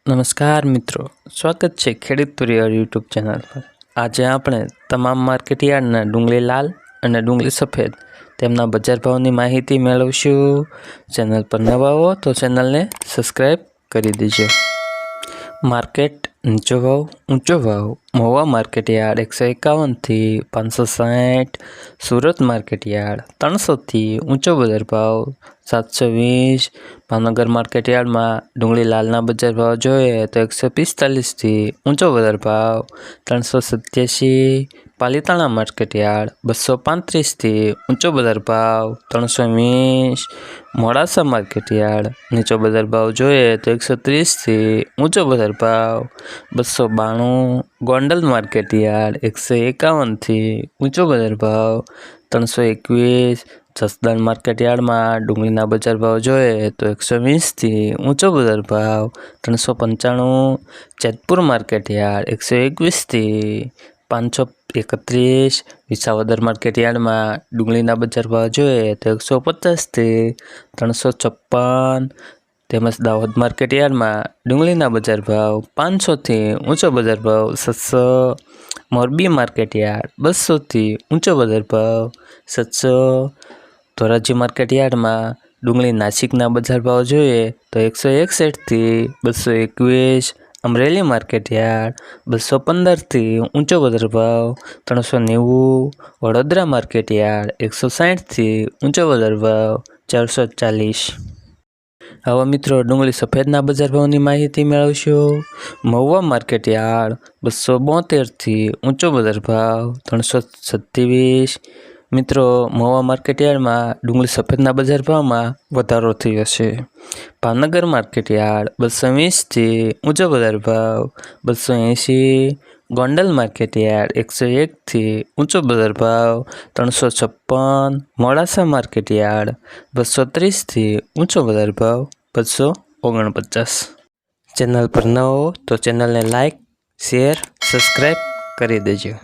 નમસ્કાર મિત્રો, સ્વાગત છે ખેડૂત પરિવાર યુટ્યુબ ચેનલ પર। આજે આપણે તમામ માર્કેટયાર્ડના ડુંગળી લાલ અને ડુંગળી સફેદ તેમના બજાર ભાવની માહિતી મેળવશું। ચેનલ પર નવા હો તો ચેનલને સબસ્ક્રાઈબ કરી દેજો। માર્કેટ નીચો ભાવ ઊંચો ભાવ। મહુવા માર્કેટયાર્ડ 151 થી 560। સુરત માર્કેટયાર્ડ 300 થી ઊંચો બજાર ભાવ 720। ભાવનગર માર્કેટયાર્ડમાં ડુંગળી લાલના બજાર ભાવ જોઈએ તો 145 થી ઊંચો બજાર ભાવ 387। પાલીતાણા માર્કેટયાર્ડ 235 થી ઊંચો બજાર ભાવ 320। મોડાસા માર્કેટયાર્ડ નીચો બજાર ભાવ જોઈએ તો 130 થી ઊંચો બજાર ભાવ 292। ગોંડલ માર્કેટયાર્ડ 151 થી ઊંચો બજાર ભાવ 321। જસદણ માર્કેટયાર્ડમાં ડુંગળીના બજાર ભાવ જોઈએ તો 120 થી ઊંચો બજાર ભાવ 395। જેતપુર માર્કેટયાર્ડ 121 થી 531। વિસાવદર માર્કેટયાર્ડમાં ડુંગળીના બજાર ભાવ જોઈએ તો 150 થી 356। તેમજ દાહોદ માર્કેટયાર્ડમાં ડુંગળીના બજાર ભાવ 500 થી ઊંચો બજાર ભાવ 700। મોરબી માર્કેટયાર્ડ 200 થી ઊંચો બજાર ભાવ 700। ધોરાજી માર્કેટયાર્ડમાં ડુંગળી નાસિકના બજાર ભાવ જોઈએ તો 161 થી 221। અમરેલી માર્કેટયાર્ડ 215 થી ઊંચો બજાર ભાવ 390। વડોદરા માર્કેટયાર્ડ 160 થી ઊંચો બજાર ભાવ 440। હવે મિત્રો ડુંગળી સફેદના બજાર ભાવની માહિતી મેળવશું। મહુવા માર્કેટયાર્ડ 272 થી ઊંચો બજાર ભાવ 327। મિત્રો મહુવા માર્કેટયાર્ડમાં ડુંગળી સફેદના બજાર ભાવમાં વધારો થયો છે। ભાવનગર માર્કેટયાર્ડ 220 થી ઊંચો બજાર ભાવ 280। ગોંડલ માર્કેટયાર્ડ 101 થી ઊંચો બજાર ભાવ 356। મોડાસા માર્કેટયાર્ડ 230 થી ઊંચો બજાર ભાવ 249। ચેનલ પર ન હો તો ચેનલને લાઈક, શેર, સબસ્ક્રાઈબ કરી દેજો।